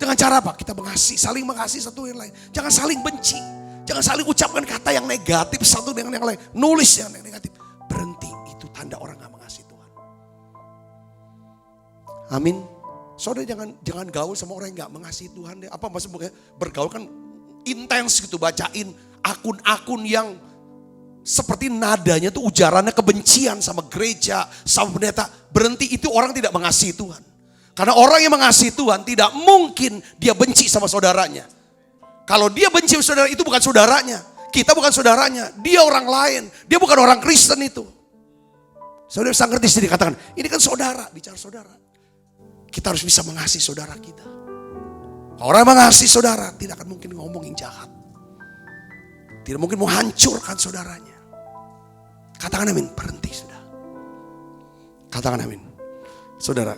Dengan cara apa? Kita saling mengasihi satu yang lain. Jangan saling benci. Jangan saling ucapkan kata yang negatif satu dengan yang lain. Nulis yang negatif. Berhenti, itu tanda orang gak mengasihi Tuhan. Amin. Saudara jangan gaul sama orang yang gak mengasihi Tuhan. Apa maksudnya bergaul kan intens gitu, bacain akun-akun yang seperti nadanya tuh ujarannya kebencian sama gereja, sama pendeta. Berhenti, itu orang tidak mengasihi Tuhan. Karena orang yang mengasihi Tuhan tidak mungkin dia benci sama saudaranya. Kalau dia benci sama saudara, itu bukan saudaranya. Kita bukan saudaranya, dia orang lain. Dia bukan orang Kristen itu. Saudara bisa ngerti sendiri, katakan, ini kan saudara, bicara saudara. Kita harus bisa mengasihi saudara kita. Orang yang mengasihi saudara tidak akan mungkin ngomong yang jahat. Tidak mungkin mau hancurkan saudaranya. Katakan amin, berhenti sudah. Katakan amin. Saudara,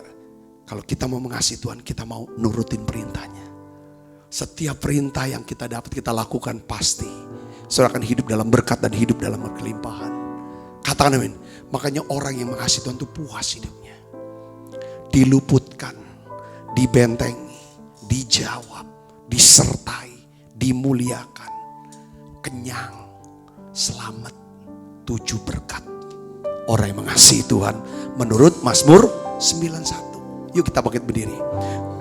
kalau kita mau mengasihi Tuhan, kita mau nurutin perintahnya. Setiap perintah yang kita dapat, kita lakukan pasti. Saudara akan hidup dalam berkat dan hidup dalam kelimpahan. Katakan amin. Makanya orang yang mengasihi Tuhan itu puas hidupnya. Diluputkan. dibentengi, dijawab, disertai, dimuliakan, kenyang, selamat, 7 berkat. Orang yang mengasihi Tuhan menurut Mazmur 91. Yuk kita bangkit berdiri.